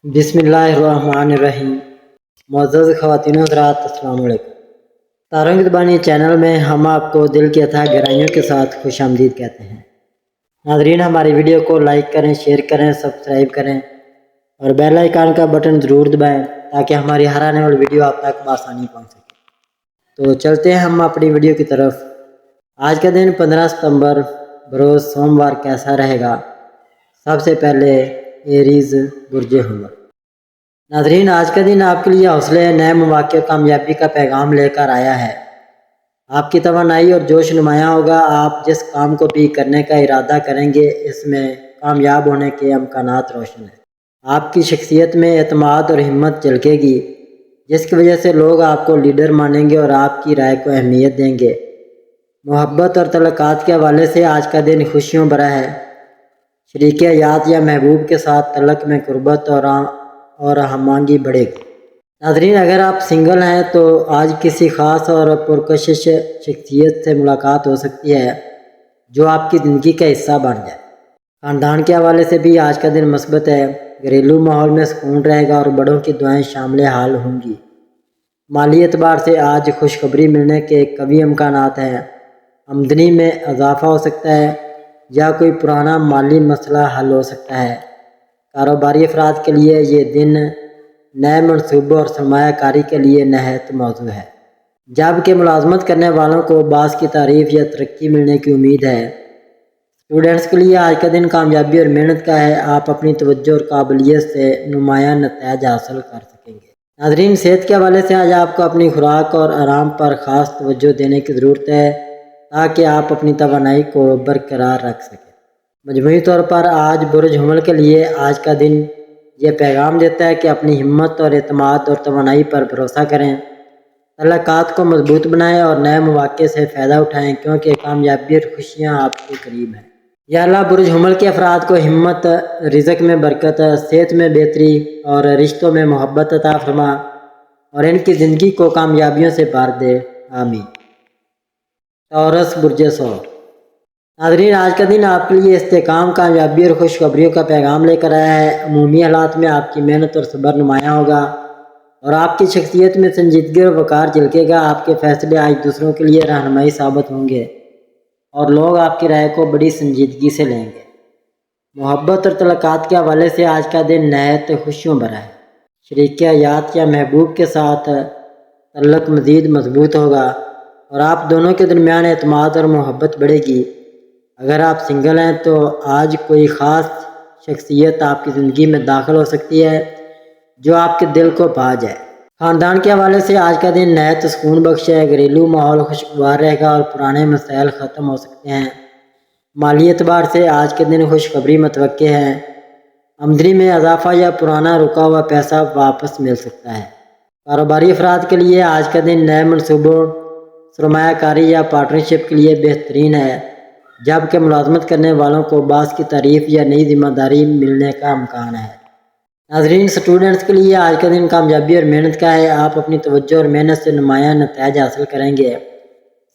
بسم اللہ الرحمن الرحیم۔ معزز خواتین و حضرات، السلام علیکم۔ تاروں کی زبانی چینل میں ہم آپ کو دل کی اتھاہ گہرائیوں کے ساتھ خوش آمدید کہتے ہیں۔ ناظرین، ہماری ویڈیو کو لائک کریں، شیئر کریں، سبسکرائب کریں اور بیل آئیکن کا بٹن ضرور دبائیں تاکہ ہماری ہر آنے والی ویڈیو آپ تک بآسانی پہنچ سکے۔ تو چلتے ہیں ہم اپنی ویڈیو کی طرف۔ آج کا دن 15 ستمبر بروز سوموار کیسا رہے گا؟ سب سے پہلے ایریز برج حمل۔ ناظرین، آج کا دن آپ کے لیے حوصلے، نئے مواقع، کامیابی کا پیغام لے کر آیا ہے۔ آپ کی توانائی اور جوش نمایاں ہوگا۔ آپ جس کام کو بھی کرنے کا ارادہ کریں گے اس میں کامیاب ہونے کے امکانات روشن ہیں۔ آپ کی شخصیت میں اعتماد اور ہمت جھلکے گی، جس کی وجہ سے لوگ آپ کو لیڈر مانیں گے اور آپ کی رائے کو اہمیت دیں گے۔ محبت اور تعلقات کے حوالے سے آج کا دن خوشیوں بھرا ہے۔ شریک حیات یا محبوب کے ساتھ تعلق میں قربت اور ہم آہنگی بڑھے گی۔ ناظرین، اگر آپ سنگل ہیں تو آج کسی خاص اور پرکشش شخصیت سے ملاقات ہو سکتی ہے جو آپ کی زندگی کا حصہ بن جائے۔ خاندان کے حوالے سے بھی آج کا دن مثبت ہے۔ گھریلو ماحول میں سکون رہے گا اور بڑوں کی دعائیں شامل حال ہوں گی۔ مالی اعتبار سے آج خوشخبری ملنے کے قوی امکانات ہیں۔ آمدنی میں اضافہ ہو سکتا ہے یا کوئی پرانا مالی مسئلہ حل ہو سکتا ہے۔ کاروباری افراد کے لیے یہ دن نئے منصوبوں اور سرمایہ کاری کے لیے نہایت موزوں ہے، جبکہ ملازمت کرنے والوں کو بعض کی تعریف یا ترقی ملنے کی امید ہے۔ اسٹوڈنٹس کے لیے آج کا دن کامیابی اور محنت کا ہے۔ آپ اپنی توجہ اور قابلیت سے نمایاں نتائج حاصل کر سکیں گے۔ ناظرین، صحت کے حوالے سے آج آپ کو اپنی خوراک اور آرام پر خاص توجہ دینے کی ضرورت ہے تاکہ آپ اپنی توانائی کو برقرار رکھ سکیں۔ مجموعی طور پر آج برج حمل کے لیے آج کا دن یہ پیغام دیتا ہے کہ اپنی ہمت اور اعتماد اور توانائی پر بھروسہ کریں، تعلقات کو مضبوط بنائیں اور نئے مواقع سے فائدہ اٹھائیں کیونکہ کامیابی اور خوشیاں آپ کے قریب ہیں۔ یا اللہ برج حمل کے افراد کو ہمت، رزق میں برکت، صحت میں بہتری اور رشتوں میں محبت عطا فرما اور ان کی زندگی کو کامیابیوں سے بھر دے، آمین۔ ٹورس برج ثور۔ ناظرین، آج کا دن آپ کے لیے استحکام، کامیابی اور خوشخبریوں کا پیغام لے کر آیا ہے۔ عمومی حالات میں آپ کی محنت اور صبر نمایاں ہوگا اور آپ کی شخصیت میں سنجیدگی اور وقار جھلکے گا۔ آپ کے فیصلے آج دوسروں کے لیے رہنمائی ثابت ہوں گے اور لوگ آپ کی رائے کو بڑی سنجیدگی سے لیں گے۔ محبت اور تعلقات کے حوالے سے آج کا دن نہایت خوشیوں بھرا ہے۔ شریک حیات یا محبوب کے ساتھ تعلق مزید مضبوط ہوگا اور آپ دونوں کے درمیان اعتماد اور محبت بڑھے گی۔ اگر آپ سنگل ہیں تو آج کوئی خاص شخصیت آپ کی زندگی میں داخل ہو سکتی ہے جو آپ کے دل کو بھا جائے۔ خاندان کے حوالے سے آج کا دن نہایت سکون بخش ہے۔ گھریلو ماحول خوشگوار رہے گا اور پرانے مسائل ختم ہو سکتے ہیں۔ مالی اعتبار سے آج کے دن خوشخبری متوقع ہے۔ آمدنی میں اضافہ یا پرانا رکا ہوا پیسہ واپس مل سکتا ہے۔ کاروباری افراد کے لیے آج کا دن نئے منصوبوں، سرمایہ کاری یا پارٹنرشپ کے لیے بہترین ہے، جبکہ ملازمت کرنے والوں کو بعض کی تعریف یا نئی ذمہ داری ملنے کا امکان ہے۔ ناظرین، اسٹوڈنٹس کے لیے آج کا دن کامیابی اور محنت کا ہے۔ آپ اپنی توجہ اور محنت سے نمایاں نتائج حاصل کریں گے۔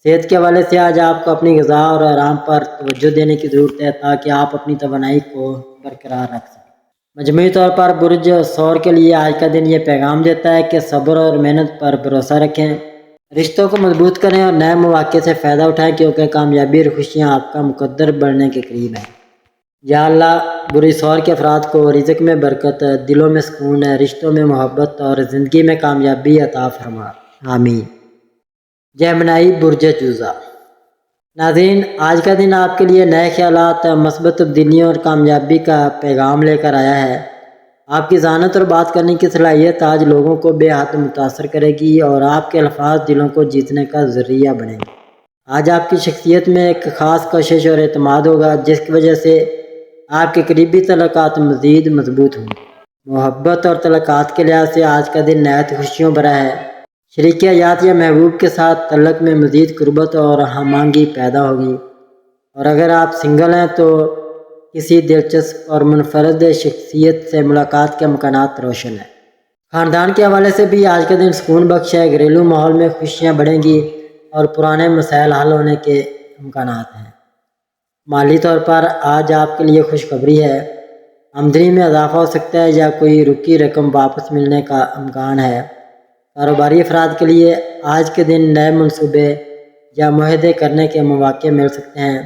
صحت کے حوالے سے آج آپ کو اپنی غذا اور آرام پر توجہ دینے کی ضرورت ہے تاکہ آپ اپنی توانائی کو برقرار رکھ سکیں۔ مجموعی طور پر برج ثور کے لیے آج کا دن یہ پیغام دیتا ہے کہ صبر اور محنت پر بھروسہ رکھیں، رشتوں کو مضبوط کریں اور نئے مواقع سے فائدہ اٹھائیں کیونکہ کامیابی اور خوشیاں آپ کا مقدر بڑھنے کے قریب ہیں۔ یا اللہ برج ثور کے افراد کو رزق میں برکت، دلوں میں سکون، رشتوں میں محبت اور زندگی میں کامیابی عطا فرما، آمین۔ جیمنائی برج جوزا۔ ناظرین، آج کا دن آپ کے لیے نئے خیالات، مثبت تبدیلیوں اور کامیابی کا پیغام لے کر آیا ہے۔ آپ کی ذہانت اور بات کرنے کی صلاحیت آج لوگوں کو بے حد متاثر کرے گی اور آپ کے الفاظ دلوں کو جیتنے کا ذریعہ بنیں گے۔ آج آپ کی شخصیت میں ایک خاص کوشش اور اعتماد ہوگا جس کی وجہ سے آپ کے قریبی تعلقات مزید مضبوط ہوں گے۔ محبت اور تعلقات کے لحاظ سے آج کا دن نہایت خوشیوں بھرا ہے۔ شریک حیات یا محبوب کے ساتھ تعلق میں مزید قربت اور ہم آہنگی پیدا ہوگی اور اگر آپ سنگل ہیں تو کسی دلچسپ اور منفرد شخصیت سے ملاقات کے امکانات روشن ہیں۔ خاندان کے حوالے سے بھی آج کا دن سکون بخش ہے۔ گھریلو ماحول میں خوشیاں بڑھیں گی اور پرانے مسائل حل ہونے کے امکانات ہیں۔ مالی طور پر آج آپ کے لیے خوشخبری ہے۔ آمدنی میں اضافہ ہو سکتا ہے یا کوئی رکی رقم واپس ملنے کا امکان ہے۔ کاروباری افراد کے لیے آج کے دن نئے منصوبے یا معاہدے کرنے کے مواقع مل سکتے ہیں،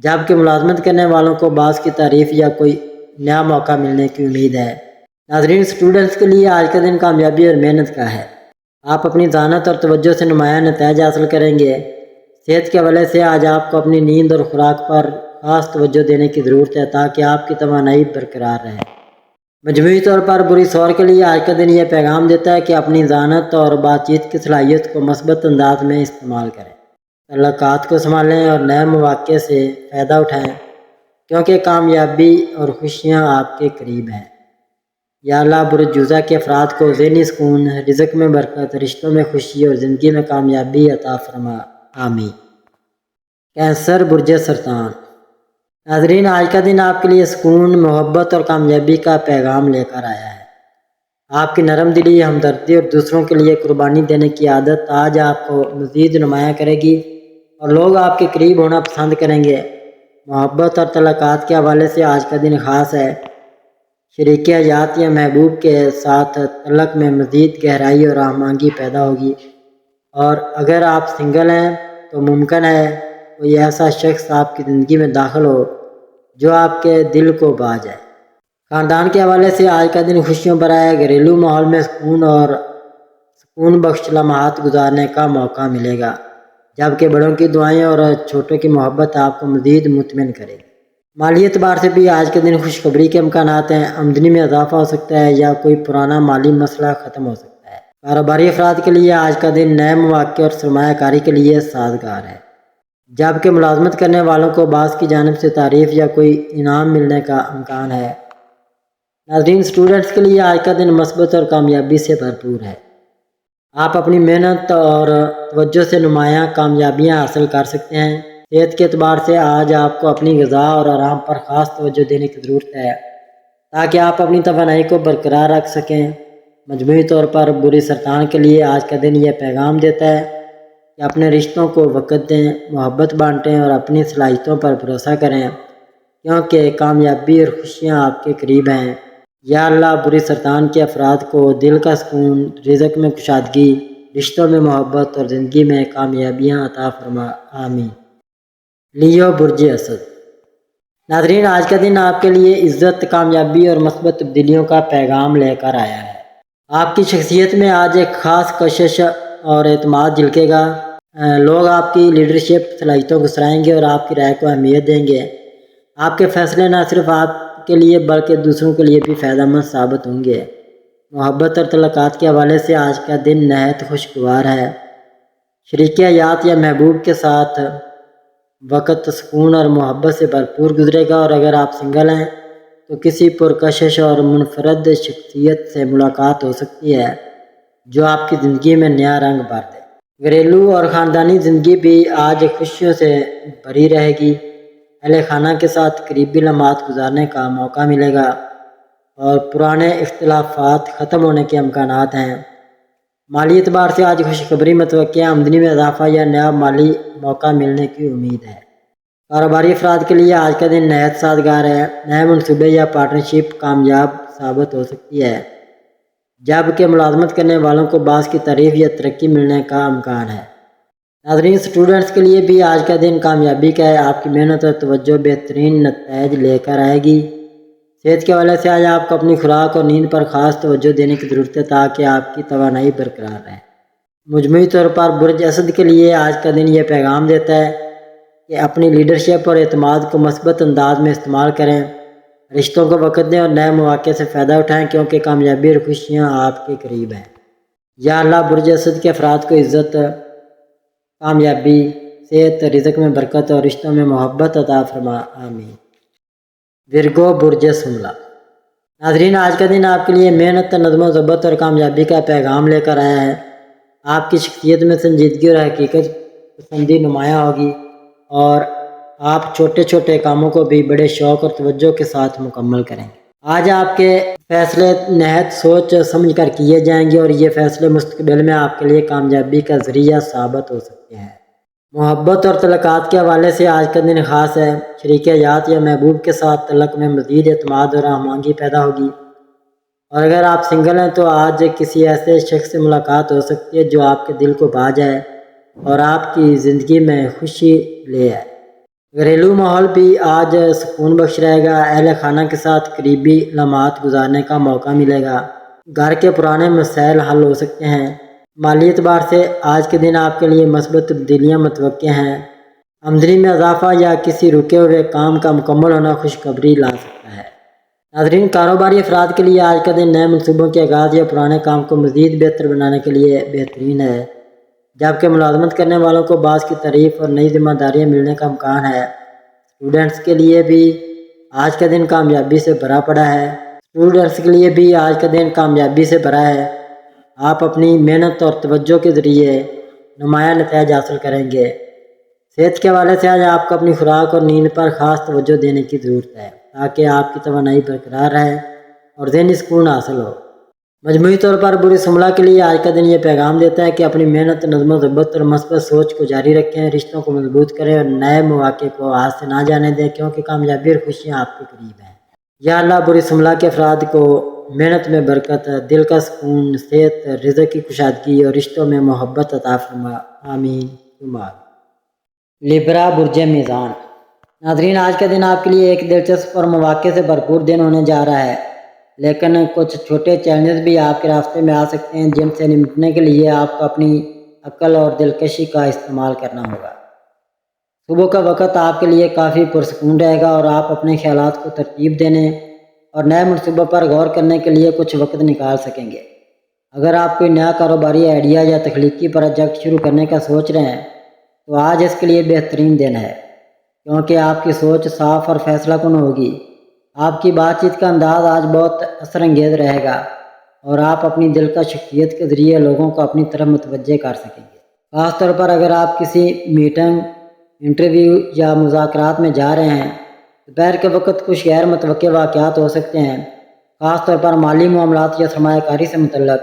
جبکہ ملازمت کرنے والوں کو بعض کی تعریف یا کوئی نیا موقع ملنے کی امید ہے۔ ناظرین، اسٹوڈنٹس کے لیے آج کا دن کامیابی اور محنت کا ہے۔ آپ اپنی ذہانت اور توجہ سے نمایاں نتائج حاصل کریں گے۔ صحت کے حوالے سے آج آپ کو اپنی نیند اور خوراک پر خاص توجہ دینے کی ضرورت ہے تاکہ آپ کی توانائی برقرار رہے۔ مجموعی طور پر بری سور کے لیے آج کا دن یہ پیغام دیتا ہے کہ اپنی ذہانت اور بات چیت کی صلاحیت کو مثبت انداز میں استعمال کریں، تعلقات کو سنبھالیں اور نئے مواقع سے فائدہ اٹھائیں، کیونکہ کامیابی اور خوشیاں آپ کے قریب ہیں۔ یا اللہ برج جوزہ کے افراد کو ذہنی سکون، رزق میں برکت، رشتوں میں خوشی اور زندگی میں کامیابی عطا فرما، آمین۔ کینسر برج سرطان۔ ناظرین، آج کا دن آپ کے لیے سکون، محبت اور کامیابی کا پیغام لے کر آیا ہے۔ آپ کی نرم دلی، ہمدردی اور دوسروں کے لیے قربانی دینے کی عادت آج آپ کو مزید نمایاں کرے گی اور لوگ آپ کے قریب ہونا پسند کریں گے۔ محبت اور تعلقات کے حوالے سے آج کا دن خاص ہے۔ شریک حیات یا محبوب کے ساتھ تعلق میں مزید گہرائی اور ہم آہنگی پیدا ہوگی، اور اگر آپ سنگل ہیں تو ممکن ہے کوئی ایسا شخص آپ کی زندگی میں داخل ہو جو آپ کے دل کو بھا جائے۔ خاندان کے حوالے سے آج کا دن خوشیوں بھرا ہے۔ گھریلو ماحول میں سکون بخش لمحات گزارنے کا موقع ملے گا، جبکہ بڑوں کی دعائیں اور چھوٹوں کی محبت آپ کو مزید مطمئن کرے گی۔ مالی اعتبار سے بھی آج کے دن خوشخبری کے امکانات ہیں۔ آمدنی میں اضافہ ہو سکتا ہے یا کوئی پرانا مالی مسئلہ ختم ہو سکتا ہے۔ کاروباری افراد کے لیے آج کا دن نئے مواقع اور سرمایہ کاری کے لیے سازگار ہے، جبکہ ملازمت کرنے والوں کو بعض کی جانب سے تعریف یا کوئی انعام ملنے کا امکان ہے۔ ناظرین، اسٹوڈنٹس کے لیے آج کا دن مثبت اور کامیابی سے بھرپور ہے۔ آپ اپنی محنت اور توجہ سے نمایاں کامیابیاں حاصل کر سکتے ہیں۔ صحت کے اعتبار سے آج آپ کو اپنی غذا اور آرام پر خاص توجہ دینے کی ضرورت ہے تاکہ آپ اپنی توانائی کو برقرار رکھ سکیں۔ مجموعی طور پر بری سرطان کے لیے آج کا دن یہ پیغام دیتا ہے کہ اپنے رشتوں کو وقت دیں، محبت بانٹیں اور اپنی صلاحیتوں پر بھروسہ کریں، کیونکہ کامیابی اور خوشیاں آپ کے قریب ہیں۔ یا اللہ بری سرطان کے افراد کو دل کا سکون، رزق میں کشادگی، رشتوں میں محبت اور زندگی میں کامیابیاں عطا فرما، آمین۔ لیو برج اسد۔ ناظرین، آج کا دن آپ کے لیے عزت، کامیابی اور مثبت تبدیلیوں کا پیغام لے کر آیا ہے۔ آپ کی شخصیت میں آج ایک خاص کشش اور اعتماد جھلکے گا۔ لوگ آپ کی لیڈرشپ صلاحیتوں کو سراہیں گے اور آپ کی رائے کو اہمیت دیں گے۔ آپ کے فیصلے نہ صرف آپ کے لیے بلکہ دوسروں کے لیے بھی فائدہ مند ثابت ہوں گے۔ محبت اور تعلقات کے حوالے سے آج کا دن نہایت خوشگوار ہے۔ شریک حیات یا محبوب کے ساتھ وقت سکون اور محبت سے بھرپور گزرے گا، اور اگر آپ سنگل ہیں تو کسی پرکشش اور منفرد شخصیت سے ملاقات ہو سکتی ہے جو آپ کی زندگی میں نیا رنگ بھر دے۔ گھریلو اور خاندانی زندگی بھی آج خوشیوں سے بھری رہے گی۔ اہل خانہ کے ساتھ قریبی لمحات گزارنے کا موقع ملے گا اور پرانے اختلافات ختم ہونے کے امکانات ہیں۔ مالی اعتبار سے آج خوشخبری متوقع ہے۔ آمدنی میں اضافہ یا نیا مالی موقع ملنے کی امید ہے۔ کاروباری افراد کے لیے آج کا دن نہایت سازگار ہے۔ نئے منصوبے یا پارٹنرشپ کامیاب ثابت ہو سکتی ہے، جبکہ ملازمت کرنے والوں کو بعض کی تعریف یا ترقی ملنے کا امکان ہے۔ ناظرین، اسٹوڈنٹس کے لیے بھی آج کا دن کامیابی کا ہے۔ آپ کی محنت اور توجہ بہترین نتائج لے کر آئے گی۔ صحت کے حوالے سے آج آپ کو اپنی خوراک اور نیند پر خاص توجہ دینے کی ضرورت ہے تاکہ آپ کی توانائی برقرار رہے۔ مجموعی طور پر برج اسد کے لیے آج کا دن یہ پیغام دیتا ہے کہ اپنی لیڈرشپ اور اعتماد کو مثبت انداز میں استعمال کریں، رشتوں کو وقت دیں اور نئے مواقع سے فائدہ اٹھائیں، کیونکہ کامیابی اور خوشیاں آپ کے قریب ہیں۔ یا اللہ برج اسد کے افراد کو عزت، کامیابی، صحت، رزق میں برکت اور رشتوں میں محبت عطا فرما، آمین۔ ورگو برج سملہ۔ ناظرین، آج کا دن آپ کے لیے محنت، نظم و ضبط اور کامیابی کا پیغام لے کر آیا ہے۔ آپ کی شخصیت میں سنجیدگی اور حقیقت پسندی نمایاں ہوگی، اور آپ چھوٹے چھوٹے کاموں کو بھی بڑے شوق اور توجہ کے ساتھ مکمل کریں گے۔ آج آپ کے فیصلے نہایت سوچ سمجھ کر کیے جائیں گے، اور یہ فیصلے مستقبل میں آپ کے لیے کامیابی کا ذریعہ ثابت ہو سکتے ہیں۔ محبت اور تعلقات کے حوالے سے آج کا دن خاص ہے۔ شریک حیات یا محبوب کے ساتھ تعلق میں مزید اعتماد اور ہم آہنگی پیدا ہوگی، اور اگر آپ سنگل ہیں تو آج کسی ایسے شخص سے ملاقات ہو سکتی ہے جو آپ کے دل کو بھا جائے اور آپ کی زندگی میں خوشی لے آئے۔ گھریلو ماحول بھی آج سکون بخش رہے گا، اہل خانہ کے ساتھ قریبی لمحات گزارنے کا موقع ملے گا، گھر کے پرانے مسائل حل ہو سکتے ہیں۔ مالی اعتبار سے آج کے دن آپ کے لیے مثبت تبدیلیاں متوقع ہیں، آمدنی میں اضافہ یا کسی رکے ہوئے کام کا مکمل ہونا خوشخبری لا سکتا ہے۔ ناظرین، کاروباری افراد کے لیے آج کا دن نئے منصوبوں کے آغاز یا پرانے کام کو مزید بہتر بنانے کے لیے بہترین ہے، جبکہ ملازمت کرنے والوں کو بعض کی تعریف اور نئی ذمہ داریاں ملنے کا امکان ہے۔ اسٹوڈنٹس کے لیے بھی آج کا دن کامیابی سے بھرا پڑا ہے۔ آپ اپنی محنت اور توجہ کے ذریعے نمایاں نتائج حاصل کریں گے۔ صحت کے حوالے سے آج آپ کو اپنی خوراک اور نیند پر خاص توجہ دینے کی ضرورت ہے تاکہ آپ کی توانائی برقرار رہے اور ذہنی سکون حاصل ہو۔ مجموعی طور پر بری سملہ کے لیے آج کا دن یہ پیغام دیتا ہے کہ اپنی محنت، نظم و ضبط اور مثبت سوچ کو جاری رکھیں، رشتوں کو مضبوط کریں اور نئے مواقع کو ہاتھ سے نہ جانے دیں، کیونکہ کامیابی اور خوشیاں آپ کے قریب ہیں۔ یا اللہ بری سملہ کے افراد کو محنت میں برکت، دل کا سکون، صحت، رزق کی کشادگی اور رشتوں میں محبت عطا فرما، آمین ثم آمین۔ لیبرا برج میزان۔ ناظرین، آج کا دن آپ کے لیے ایک دلچسپ اور مواقع سے بھرپور دن ہونے جا رہا ہے، لیکن کچھ چھوٹے چیلنجز بھی آپ کے راستے میں آ سکتے ہیں جن سے نمٹنے کے لیے آپ کو اپنی عقل اور دلکشی کا استعمال کرنا ہوگا۔ صبح کا وقت آپ کے لیے کافی پرسکون رہے گا اور آپ اپنے خیالات کو ترتیب دینے اور نئے منصوبوں پر غور کرنے کے لیے کچھ وقت نکال سکیں گے۔ اگر آپ کوئی نیا کاروباری آئیڈیا یا تخلیقی پروجیکٹ شروع کرنے کا سوچ رہے ہیں تو آج اس کے لیے بہترین دن ہے، کیونکہ آپ کی سوچ صاف اور فیصلہ کن ہوگی۔ آپ کی بات چیت کا انداز آج بہت اثر انگیز رہے گا اور آپ اپنی دل کا شخصیت کے ذریعے لوگوں کو اپنی طرف متوجہ کر سکیں گے۔ خاص طور پر اگر آپ کسی میٹنگ، انٹرویو یا مذاکرات میں جا رہے ہیں، دوپہر کے وقت کچھ غیر متوقع واقعات ہو سکتے ہیں، خاص طور پر مالی معاملات یا سرمایہ کاری سے متعلق۔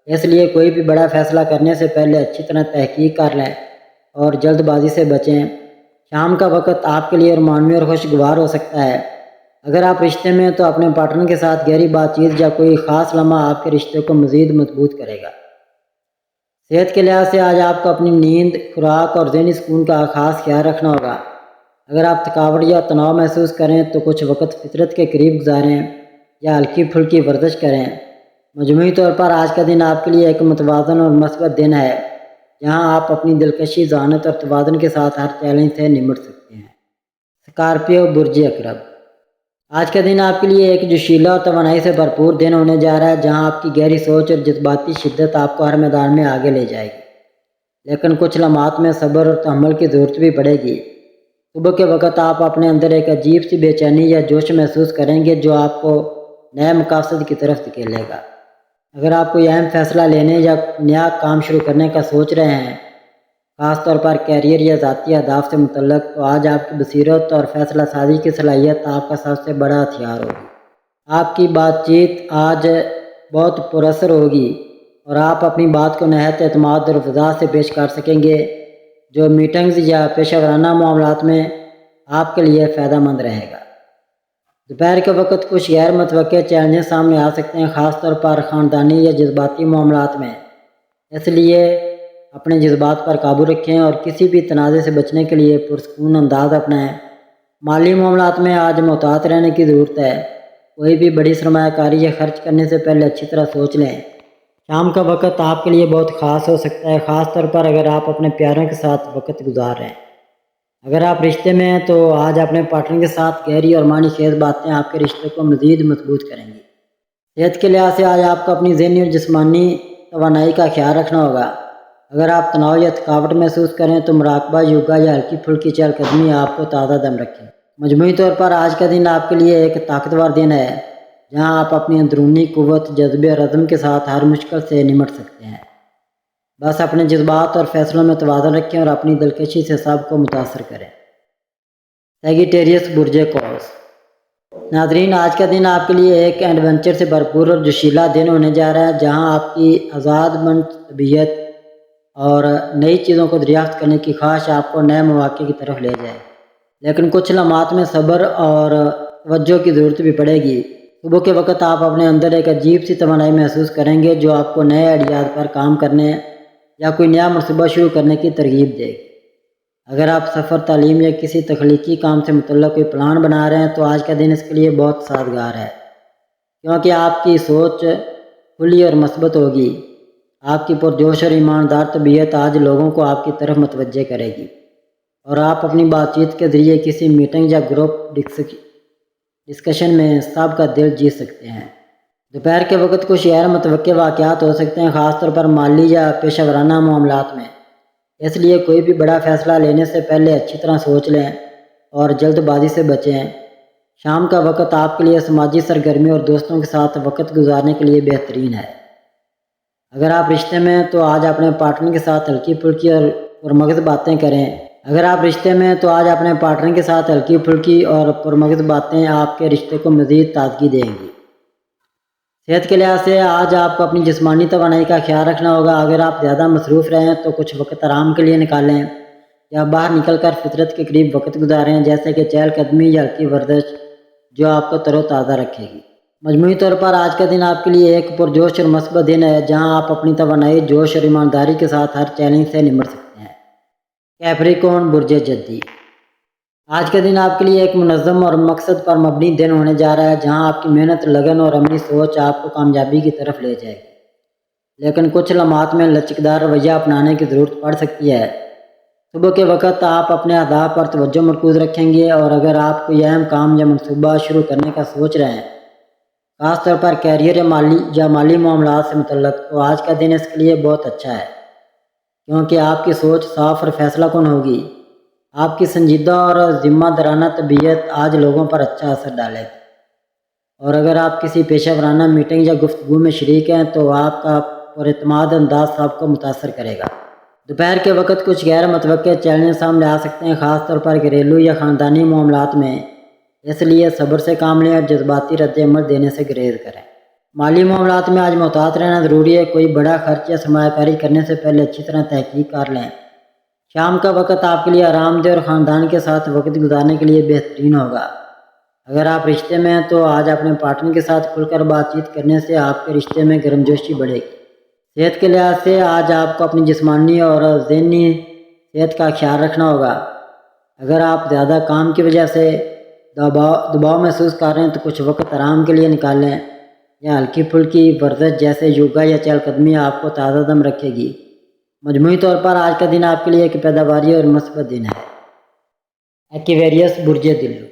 اس لیے کوئی بھی بڑا فیصلہ کرنے سے پہلے اچھی طرح تحقیق کر لیں اور جلد بازی سے بچیں۔ شام کا وقت آپ کے لیے رومانوی اور خوشگوار ہو سکتا ہے۔ اگر آپ رشتے میں ہیں تو اپنے پارٹنر کے ساتھ گہری بات چیت یا کوئی خاص لمحہ آپ کے رشتے کو مزید مضبوط کرے گا۔ صحت کے لحاظ سے آج آپ کو اپنی نیند، خوراک اور ذہنی سکون کا خاص خیال رکھنا ہوگا۔ اگر آپ تھکاوٹ یا تناؤ محسوس کریں تو کچھ وقت فطرت کے قریب گزاریں یا ہلکی پھلکی ورزش کریں۔ مجموعی طور پر آج کا دن آپ کے لیے ایک متوازن اور مثبت دن ہے جہاں آپ اپنی دلکشی، ذہانت اور توازن کے ساتھ ہر چیلنج سے نمٹ سکتے ہیں۔ اسکارپیو برج عقرب۔ آج کا دن آپ کے لیے ایک جوشیلا اور توانائی سے بھرپور دن ہونے جا رہا ہے جہاں آپ کی گہری سوچ اور جذباتی شدت آپ کو ہر میدان میں آگے لے جائے گی، لیکن کچھ لمحات میں صبر اور تحمل کی ضرورت بھی پڑے گی۔ صبح کے وقت آپ اپنے اندر ایک عجیب سی بے چینی یا جوش محسوس کریں گے جو آپ کو نئے مقاصد کی طرف دھکیلے گا۔ اگر آپ کوئی اہم فیصلہ لینے یا نیا کام شروع کرنے کا سوچ رہے ہیں، خاص طور پر کیریئر یا ذاتی اہداف سے متعلق، تو آج آپ کی بصیرت اور فیصلہ سازی کی صلاحیت آپ کا سب سے بڑا ہتھیار ہوگی۔ آپ کی بات چیت آج بہت پراثر ہوگی اور آپ اپنی بات کو نہایت اعتماد اور وضاحت سے پیش کر سکیں گے، جو میٹنگز یا پیشہ ورانہ معاملات میں آپ کے لیے فائدہ مند رہے گا۔ دوپہر کے وقت کچھ غیر متوقع چیلنجز سامنے آ سکتے ہیں، خاص طور پر خاندانی یا جذباتی معاملات میں۔ اس لیے اپنے جذبات پر قابو رکھیں اور کسی بھی تنازع سے بچنے کے لیے پرسکون انداز اپنائیں۔ مالی معاملات میں آج محتاط رہنے کی ضرورت ہے۔ کوئی بھی بڑی سرمایہ کاری یا خرچ کرنے سے پہلے اچھی طرح سوچ لیں۔ شام کا وقت آپ کے لیے بہت خاص ہو سکتا ہے، خاص طور پر اگر آپ اپنے پیاروں کے ساتھ وقت گزار رہے ہیں۔ اگر آپ رشتے میں ہیں تو آج اپنے پارٹنر کے ساتھ گہری اور معنی خیز باتیں آپ کے رشتے کو مزید مضبوط کریں گی۔ صحت کے لحاظ سے آج آپ کو اپنی ذہنی اور جسمانی توانائی کا خیال رکھنا ہوگا۔ اگر آپ تناؤ یا تھکاوٹ محسوس کریں تو مراقبہ، یوگا یا ہلکی پھلکی چہل قدمی آپ کو تازہ دم رکھیں۔ مجموعی طور پر آج کا دن آپ کے لیے ایک طاقتور دن ہے جہاں آپ اپنی اندرونی قوت، جذبے اور عزم کے ساتھ ہر مشکل سے نمٹ سکتے ہیں۔ بس اپنے جذبات اور فیصلوں میں توازن رکھیں اور اپنی دلکشی سے سب کو متاثر کریں۔ سیگیٹیریس برج قوس۔ ناظرین، آج کا دن آپ کے لیے ایک ایڈونچر سے بھرپور اور جوشیلا دن ہونے جا رہا ہے جہاں آپ کی آزاد من طبیعت اور نئی چیزوں کو دریافت کرنے کی خواہش آپ کو نئے مواقع کی طرف لے جائے، لیکن کچھ لمحات میں صبر اور توجہ کی ضرورت بھی پڑے گی۔ صبح کے وقت آپ اپنے اندر ایک عجیب سی توانائی محسوس کریں گے جو آپ کو نئے آئیڈیاز پر کام کرنے یا کوئی نیا منصوبہ شروع کرنے کی ترغیب دے گی۔ اگر آپ سفر، تعلیم یا کسی تخلیقی کام سے متعلق کوئی پلان بنا رہے ہیں تو آج کا دن اس کے لیے بہت سازگار ہے، کیونکہ آپ کی سوچ کھلی اور مثبت ہوگی۔ آپ کی پرجوش اور ایماندار طبیعت آج لوگوں کو آپ کی طرف متوجہ کرے گی، اور آپ اپنی بات چیت کے ذریعے کسی میٹنگ یا گروپ ڈسکشن میں سب کا دل جیت سکتے ہیں۔ دوپہر کے وقت کچھ غیر متوقع واقعات ہو سکتے ہیں، خاص طور پر مالی یا پیشہ ورانہ معاملات میں، اس لیے کوئی بھی بڑا فیصلہ لینے سے پہلے اچھی طرح سوچ لیں اور جلد بازی سے بچیں۔ شام کا وقت آپ کے لیے سماجی سرگرمی اور دوستوں کے ساتھ وقت گزارنے کے لیے بہترین ہے۔ اگر آپ رشتے میں ہیں تو آج اپنے پارٹنر کے ساتھ ہلکی پھلکی اور پرمغز باتیں کریں۔ آپ کے رشتے کو مزید تازگی دیں گی۔ صحت کے لحاظ سے آج آپ کو اپنی جسمانی توانائی کا خیال رکھنا ہوگا۔ اگر آپ زیادہ مصروف رہیں تو کچھ وقت آرام کے لیے نکالیں یا باہر نکل کر فطرت کے قریب وقت گزاریں، جیسے کہ چہل قدمی یا ہلکی ورزش، جو آپ کو تر و تازہ رکھے گی۔ مجموعی طور پر آج کا دن آپ کے لیے ایک پرجوش اور مثبت دن ہے، جہاں آپ اپنی توانائی، جوش اور ایمانداری کے ساتھ ہر چیلنج سے نمٹ سکتے ہیں۔ کیپریکون، برج جدی۔ آج کا دن آپ کے لیے ایک منظم اور مقصد پر مبنی دن ہونے جا رہا ہے، جہاں آپ کی محنت، لگن اور عملی سوچ آپ کو کامیابی کی طرف لے جائے گی، لیکن کچھ لمحات میں لچکدار رویہ اپنانے کی ضرورت پڑ سکتی ہے۔ صبح کے وقت آپ اپنے اہداف پر توجہ مرکوز رکھیں گے، اور اگر آپ کوئی اہم کام یا منصوبہ شروع کرنے کا سوچ رہے ہیں، خاص طور پر کیریئر یا مالی معاملات سے متعلق، تو آج کا دن اس کے لیے بہت اچھا ہے، کیونکہ آپ کی سوچ صاف اور فیصلہ کن ہوگی۔ آپ کی سنجیدہ اور ذمہ دارانہ طبیعت آج لوگوں پر اچھا اثر ڈالے گی، اور اگر آپ کسی پیشہ ورانہ میٹنگ یا گفتگو میں شریک ہیں تو آپ کا پراعتماد انداز سب کو متاثر کرے گا۔ دوپہر کے وقت کچھ غیر متوقع چیلنج سامنے آ سکتے ہیں، خاص طور پر گھریلو یا خاندانی معاملات میں، اس لیے صبر سے کام لیں اور جذباتی رد عمل دینے سے گریز کریں۔ مالی معاملات میں آج محتاط رہنا ضروری ہے، کوئی بڑا خرچ یا سرمایہ کاری کرنے سے پہلے اچھی طرح تحقیق کر لیں۔ شام کا وقت آپ کے لیے آرام دہ اور خاندان کے ساتھ وقت گزارنے کے لیے بہترین ہوگا۔ اگر آپ رشتے میں ہیں تو آج اپنے پارٹنر کے ساتھ کھل کر بات چیت کرنے سے آپ کے رشتے میں گرمجوشی بڑھے گی۔ صحت کے لحاظ سے آج آپ کو اپنی جسمانی اور ذہنی صحت کا خیال رکھنا ہوگا۔ اگر آپ زیادہ کام کی وجہ سے دباؤ محسوس کر رہے ہیں تو کچھ وقت آرام کے لیے نکال لیں، یا ہلکی پھلکی ورزش جیسے یوگا یا چہل قدمی آپ کو تازہ دم رکھے گی۔ مجموعی طور پر آج کا دن آپ کے لیے ایک پیداواری اور مثبت دن ہے۔ ایکویریس، برج دلو۔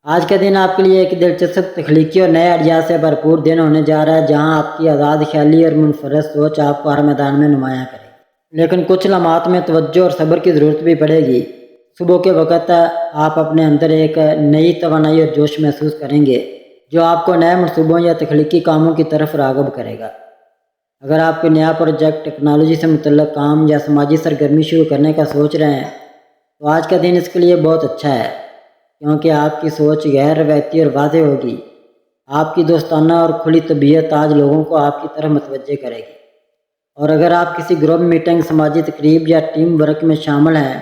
آج کا دن آپ کے لیے ایک دلچسپ، تخلیقی اور نئے آئیڈیاز سے بھرپور دن ہونے جا رہا ہے، جہاں آپ کی آزاد خیالی اور منفرد سوچ آپ کو ہر میدان میں نمایاں کرے گی، لیکن کچھ لمحات میں توجہ اور صبر کی ضرورت بھی پڑے گی۔ صبح کے وقت آپ اپنے اندر ایک نئی توانائی اور جوش محسوس کریں گے، جو آپ کو نئے منصوبوں یا تخلیقی کاموں کی طرف راغب کرے گا۔ اگر آپ کوئی نیا پروجیکٹ، ٹیکنالوجی سے متعلق کام یا سماجی سرگرمی شروع کرنے کا سوچ رہے ہیں تو آج کا دن اس کے لیے بہت اچھا ہے، کیونکہ آپ کی سوچ غیر روایتی اور واضح ہوگی۔ آپ کی دوستانہ اور کھلی طبیعت آج لوگوں کو آپ کی طرف متوجہ کرے گی، اور اگر آپ کسی گروپ میٹنگ، سماجی تقریب یا ٹیم ورک میں شامل ہیں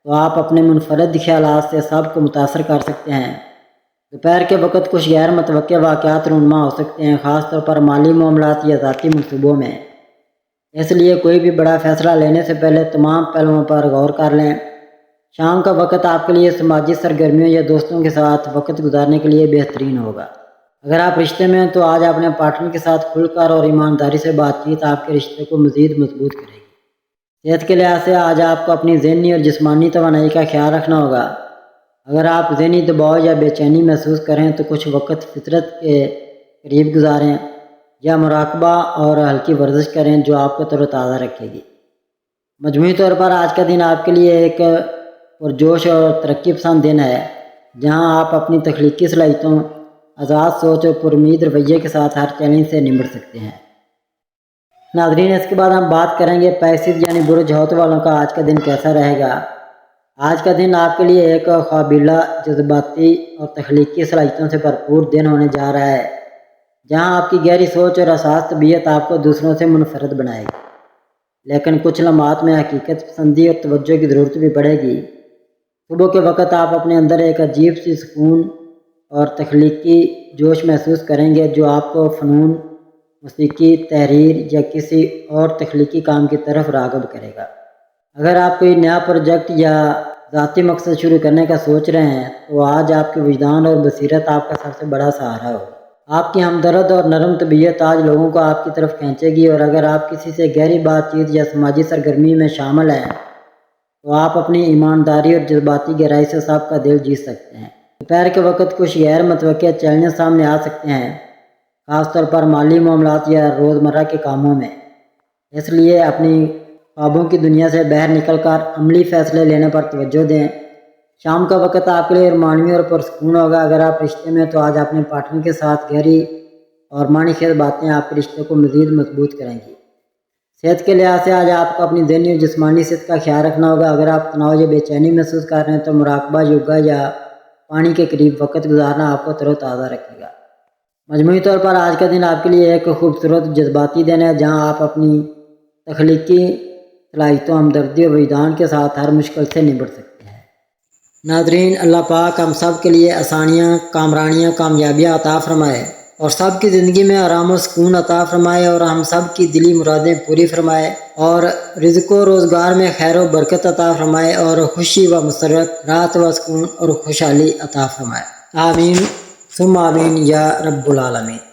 تو آپ اپنے منفرد خیالات سے سب کو متاثر کر سکتے ہیں۔ دوپہر کے وقت کچھ غیر متوقع واقعات رونما ہو سکتے ہیں، خاص طور پر مالی معاملات یا ذاتی منصوبوں میں، اس لیے کوئی بھی بڑا فیصلہ لینے سے پہلے تمام پہلوؤں پر غور کر لیں۔ شام کا وقت آپ کے لیے سماجی سرگرمیوں یا دوستوں کے ساتھ وقت گزارنے کے لیے بہترین ہوگا۔ اگر آپ رشتے میں ہیں تو آج اپنے پارٹنر کے ساتھ کھل کر اور ایمانداری سے بات چیت آپ کے رشتے کو مزید مضبوط کرے گی۔ صحت کے لحاظ سے آج آپ کو اپنی ذہنی اور جسمانی توانائی کا خیال رکھنا ہوگا۔ اگر آپ ذہنی دباؤ یا بے چینی محسوس کریں تو کچھ وقت فطرت کے قریب گزاریں یا مراقبہ اور ہلکی ورزش کریں، جو آپ کو تر و تازہ رکھے گی۔ مجموعی طور پر آج کا دن آپ کے لیے ایک پرجوش اور ترقی پسند دن ہے، جہاں آپ اپنی تخلیقی صلاحیتوں، آزاد سوچ اور پرامید رویے کے ساتھ ہر چیلنج سے نمٹ سکتے ہیں۔ ناظرین، اس کے بعد ہم بات کریں گے پیسز یعنی برج حوت والوں کا آج کا دن کیسا رہے گا۔ آج کا دن آپ کے لیے ایک قابلہ، جذباتی اور تخلیقی صلاحیتوں سے بھرپور دن ہونے جا رہا ہے، جہاں آپ کی گہری سوچ اور حساس طبیعت آپ کو دوسروں سے منفرد بنائے گی۔ لیکن کچھ لمحات میں حقیقت پسندی اور توجہ کی ضرورت بھی پڑے گی۔ صبح کے وقت آپ اپنے اندر ایک عجیب سی سکون اور تخلیقی جوش محسوس کریں گے جو آپ کو فنون، موسیقی، تحریر یا کسی اور تخلیقی کام کی طرف راغب کرے گا۔ اگر آپ کوئی نیا پروجیکٹ یا ذاتی مقصد شروع کرنے کا سوچ رہے ہیں تو آج آپ کے وجدان اور بصیرت آپ کا سب سے بڑا سہارا ہو۔ آپ کی ہمدرد اور نرم طبیعت آج لوگوں کو آپ کی طرف کھینچے گی، اور اگر آپ کسی سے گہری بات چیت یا سماجی سرگرمی میں شامل ہیں تو آپ اپنی ایمانداری اور جذباتی گہرائی سے سب کا دل جیت سکتے ہیں۔ دوپہر کے وقت کچھ غیر متوقع چیلنج سامنے آ سکتے ہیں، خاص طور پر مالی معاملات یا روزمرہ کے کاموں میں۔ اس لیے اپنی خوابوں کی دنیا سے باہر نکل کر عملی فیصلے لینے پر توجہ دیں۔ شام کا وقت آپ کے لیے رومانوی اور پرسکون ہوگا۔ اگر آپ رشتے میں تو آج اپنے پارٹنر کے ساتھ گہری اور معنی خیز باتیں آپ کے رشتے کو مزید مضبوط کریں گی۔ صحت کے لحاظ سے آج آپ کو اپنی ذہنی اور جسمانی صحت کا خیال رکھنا ہوگا۔ اگر آپ تناؤ یا بے چینی محسوس کر رہے ہیں تو مراقبہ، یوگا یا پانی کے قریب وقت گزارنا آپ کو تر و تازہ رکھے گا۔ مجموعی طور پر آج کا دن آپ کے لیے ایک خوبصورت جذباتی دن ہے جہاں آپ اپنی تخلیقی صلاحیتوں، ہمدردی اور وجدان کے ساتھ ہر مشکل سے نبٹ سکتے ہیں۔ ناظرین، اللہ پاک ہم سب کے لیے آسانیاں، کامرانیاں، کامیابیاں عطا فرمائے اور سب کی زندگی میں آرام و سکون عطا فرمائے، اور ہم سب کی دلی مرادیں پوری فرمائے، اور رزق و روزگار میں خیر و برکت عطا فرمائے، اور خوشی و مسرت، راحت و سکون اور خوشحالی عطا فرمائے۔ آمین ثم آمین یا رب العالمین۔